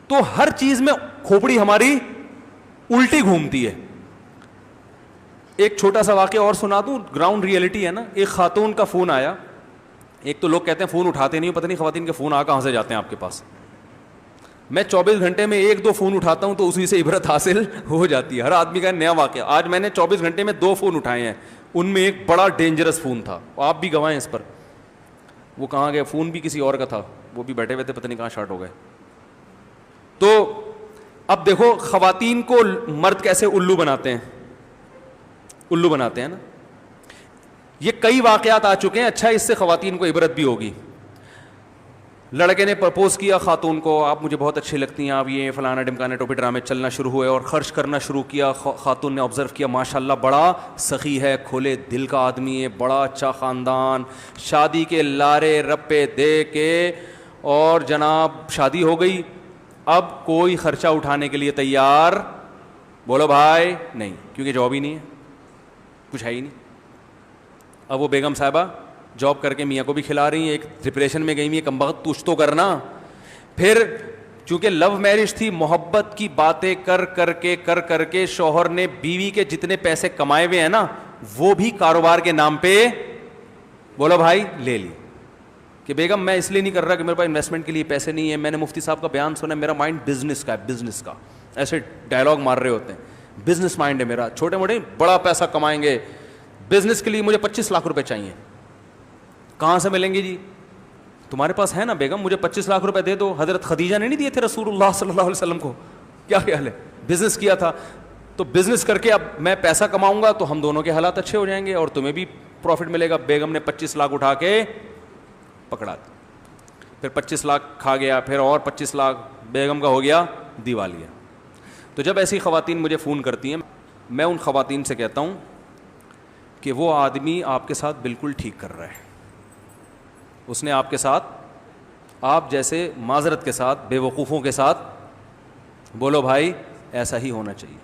تو ہر چیز میں کھوپڑی ہماری الٹی گھومتی ہے. ایک چھوٹا سا واقعہ اور سنا دوں, گراؤنڈ ریئلٹی ہے نا. ایک خاتون کا فون آیا, ایک تو لوگ کہتے ہیں فون اٹھاتے نہیں, پتہ نہیں خواتین کے فون کہاں سے جاتے ہیں آپ کے پاس. میں 24 گھنٹے میں 1-2 فون اٹھاتا ہوں تو اسی سے عبرت حاصل ہو جاتی ہے. ہر آدمی کا نیا واقعہ. آج میں نے 24 گھنٹے میں 2 فون اٹھائے ہیں, ان میں ایک بڑا ڈینجرس فون تھا, آپ بھی گواہ ہیں اس پر. وہ کہاں گئے, فون بھی کسی اور کا تھا, وہ بھی بیٹھے ہوئے تھے, پتہ نہیں کہاں شارٹ ہو گئے. تو اب دیکھو خواتین کو مرد کیسے الو بناتے ہیں, الو بناتے ہیں نا. یہ کئی واقعات آ چکے ہیں. اچھا, اس سے خواتین کو عبرت بھی ہوگی. لڑکے نے پرپوز کیا خاتون کو, آپ مجھے بہت اچھی لگتی ہیں, آپ یہ فلانا ڈمکانے ٹوپی ڈرامے چلنا شروع ہوئے اور خرچ کرنا شروع کیا. خاتون نے آبزرو کیا ماشاءاللہ بڑا سخی ہے, کھولے دل کا آدمی ہے, بڑا اچھا خاندان. شادی کے لارے رپے دے کے اور جناب شادی ہو گئی. اب کوئی خرچہ اٹھانے کے لیے تیار, بولو بھائی, نہیں, کیونکہ جاب ہی نہیں ہے, کچھ ہے ہی نہیں. اب وہ بیگم صاحبہ جاب کر کے میاں کو بھی کھلا رہی ہیں, ایک ڈپریشن میں گئی ہوئی, کمبخت کچھ تو کرنا. پھر چونکہ لو میرج تھی, محبت کی باتیں کر کے شوہر نے بیوی کے جتنے پیسے کمائے ہوئے ہیں نا, وہ بھی کاروبار کے نام پہ, بولو بھائی, لے لی. کہ بیگم میں اس لیے نہیں کر رہا کہ میرے پاس انویسٹمنٹ کے لیے پیسے نہیں ہیں, میں نے مفتی صاحب کا بیان سنا, میرا مائنڈ بزنس کا ہے, بزنس کا. ایسے ڈائلاگ مار رہے ہوتے ہیں, بزنس مائنڈ ہے میرا, چھوٹے موٹے بڑا پیسہ کمائیں گے, بزنس کے لیے مجھے 25 لاکھ روپے چاہیے. کہاں سے ملیں گے جی؟ تمہارے پاس ہے نا بیگم, مجھے 25 لاکھ روپے دے دو. حضرت خدیجہ نے نہیں دیے تھے رسول اللہ صلی اللہ علیہ وسلم کو؟ کیا خیال ہے, بزنس کیا تھا. تو بزنس کر کے اب میں پیسہ کماؤں گا تو ہم دونوں کے حالات اچھے ہو جائیں گے اور تمہیں بھی پروفٹ ملے گا. بیگم نے 25 لاکھ اٹھا کے پکڑا دیا. پھر 25 لاکھ کھا گیا, پھر اور 25 لاکھ, بیگم کا ہو گیا دیوالیہ. تو جب ایسی خواتین مجھے فون کرتی ہیں, میں ان خواتین سے کہتا ہوں کہ وہ آدمی آپ کے ساتھ بالکل ٹھیک کر رہا ہے. اس نے آپ کے ساتھ, آپ جیسے معذرت کے ساتھ بے وقوفوں کے ساتھ, بولو بھائی, ایسا ہی ہونا چاہیے.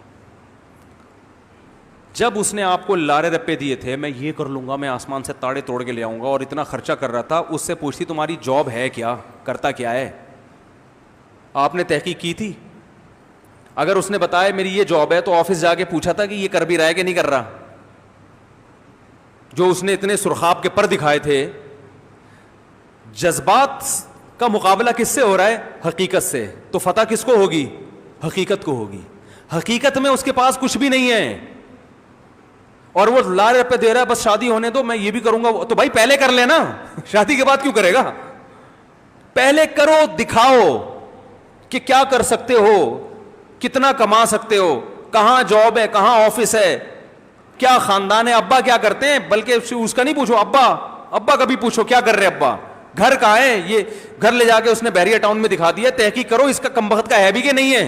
جب اس نے آپ کو لارے رپے دیے تھے, میں یہ کر لوں گا, میں آسمان سے تاڑے توڑ کے لے آؤں گا, اور اتنا خرچہ کر رہا تھا, اس سے پوچھتی تمہاری جاب ہے کیا, کرتا کیا ہے؟ آپ نے تحقیق کی تھی؟ اگر اس نے بتایا میری یہ جاب ہے, تو آفس جا کے پوچھا تھا کہ یہ کر بھی رہا ہے کہ نہیں کر رہا؟ جو اس نے اتنے سرخاب کے پر دکھائے تھے. جذبات کا مقابلہ کس سے ہو رہا ہے؟ حقیقت سے. تو فتح کس کو ہوگی؟ حقیقت کو ہوگی. حقیقت میں اس کے پاس کچھ بھی نہیں ہے, اور وہ لارے پہ دے رہا ہے بس شادی ہونے دو, میں یہ بھی کروں گا. تو بھائی پہلے کر لینا, شادی کے بعد کیوں کرے گا؟ پہلے کرو, دکھاؤ کہ کیا کر سکتے ہو, کتنا کما سکتے ہو, کہاں جاب ہے, کہاں آفس ہے, کیا خاندان ہے, ابا کیا کرتے ہیں. بلکہ اس کا نہیں پوچھو, ابا کا بھی پوچھو کیا کر رہے ابا, گھر کہاں ہے. یہ گھر لے جا کے اس نے بحریہ ٹاؤن میں دکھا دیا. تحقیق کرو اس کا کمبخت کا ہے بھی کہ نہیں ہے.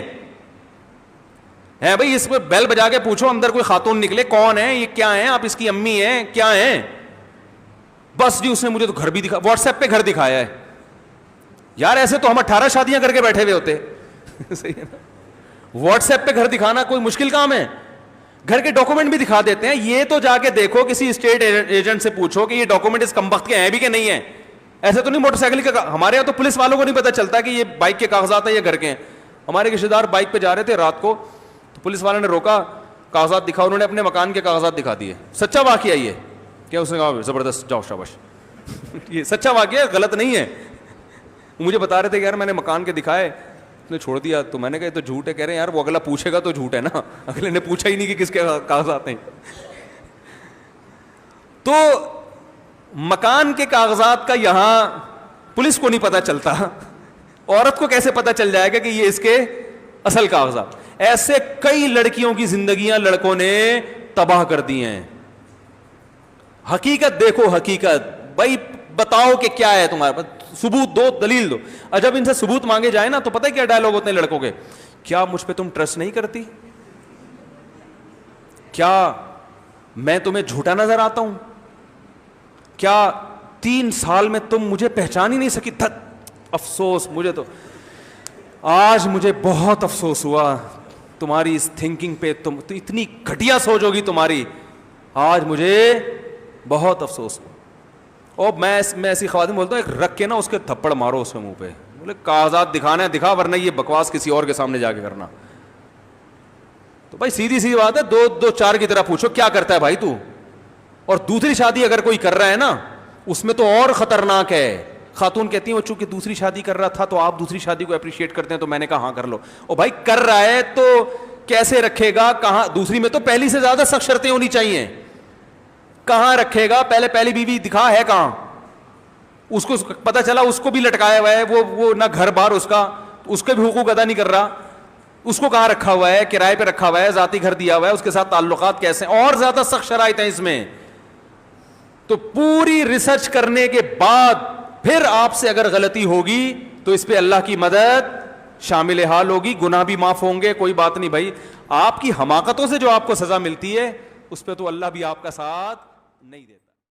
ہے بھائی, اس پہ بیل بجا کے پوچھو اندر کوئی خاتون نکلے, کون ہے یہ, کیا ہے, آپ اس کی امی ہیں, کیا ہیں. بس جی اس نے مجھے تو گھر بھی دکھا, واٹس ایپ پہ گھر دکھایا ہے. یار ایسے تو ہم 18 شادیاں کر کے بیٹھے ہوئے ہوتے. صحیح ہے نا, واٹس ایپ پہ گھر دکھانا کوئی مشکل کام ہے. گھر کے ڈاکومنٹ بھی دکھا دیتے ہیں. یہ تو جا کے دیکھو, کسی اسٹیٹ ایجنٹ سے پوچھو کہ یہ ڈاکومنٹ اس کمبخت کے ہیں بھی کہ نہیں ہے. ایسے تو نہیں موٹر سائیکل کا, ہمارے یہاں تو پولیس والوں کو نہیں پتا چلتا کہ یہ بائک کے کاغذات ہیں یا گھر کے ہیں. ہمارے رشتے دار بائک پہ جا رہے تھے رات کو, تو پولیس والوں نے روکا, کاغذات دکھا, انہوں نے اپنے مکان کے کاغذات دکھا دیے. سچا واقعہ یہ کیا, اس نے کہا زبردست, جاؤ شاباش. یہ سچا واقعہ, غلط نہیں ہے. مجھے بتا رہے تھے کہ یار میں نے مکان کے دکھائے, نے چھوڑ دیا. تو میں نے کہا تو جھوٹ ہے. کہہ رہے ہیں یار وہ اگلا پوچھے گا تو جھوٹ ہے نا, اگلے نے پوچھا ہی نہیں کہ کس کے کاغذات ہیں. تو مکان کے کاغذات کا یہاں پولیس کو نہیں پتا چلتا, عورت کو کیسے پتا چل جائے گا کہ یہ اس کے اصل کاغذات. ایسے کئی لڑکیوں کی زندگیاں لڑکوں نے تباہ کر دی ہیں. حقیقت دیکھو, حقیقت بھائی بتاؤ کہ کیا ہے تمہارے پاس, ثبوت دو, دلیل دو. اور جب ان سے ثبوت مانگے جائے نا, تو پتہ ہے کیا ڈائلاگ ہوتے ہیں لڑکوں کے, کیا مجھ پہ تم ٹرسٹ نہیں کرتی, کیا میں تمہیں جھوٹا نظر آتا ہوں, کیا 3 سال میں تم مجھے پہچان ہی نہیں سکی. افسوس, مجھے تو آج مجھے بہت افسوس ہوا تمہاری اس تھنکنگ پہ. تم تو اتنی گھٹیا سوچ ہوگی تمہاری, آج مجھے بہت افسوس ہوا. اور میں ایسی خواتین بولتا ہوں, ایک رکھ کے نا اس کے تھپڑ مارو اس کے منہ پہ, بولے کاغذات دکھانا ہے دکھا, ورنہ یہ بکواس کسی اور کے سامنے جا کے کرنا. تو بھائی سیدھی سی بات ہے, دو دو چار کی طرح پوچھو کیا کرتا ہے بھائی تو. اور دوسری شادی اگر کوئی کر رہا ہے نا, اس میں تو اور خطرناک ہے. خاتون کہتی ہیں وہ چونکہ دوسری شادی کر رہا تھا تو آپ دوسری شادی کو اپریشیٹ کرتے ہیں, تو میں نے کہا ہاں کر لو. او بھائی کر رہا ہے تو کیسے رکھے گا, کہاں, دوسری میں تو پہلی سے زیادہ سخت شرطیں ہونی چاہیے. کہاں رکھے گا, پہلی بیوی دکھا ہے کہاں, اس کو پتا چلا اس کو بھی لٹکایا ہوا ہے, وہ نہ گھر بار اس کے بھی حقوق ادا نہیں کر رہا, اس کو کہاں رکھا ہوا ہے, کرائے پہ رکھا ہوا ہے, ذاتی گھر دیا ہوا ہے, اس کے ساتھ تعلقات کیسے, اور زیادہ سخت شرائط ہیں اس میں. تو پوری ریسرچ کرنے کے بعد پھر آپ سے اگر غلطی ہوگی تو اس پہ اللہ کی مدد شامل حال ہوگی, گناہ بھی معاف ہوں گے, کوئی بات نہیں بھائی. آپ کی حماقتوں سے جو آپ کو سزا ملتی ہے اس پہ تو اللہ بھی آپ کا ساتھ نہیں دیتا.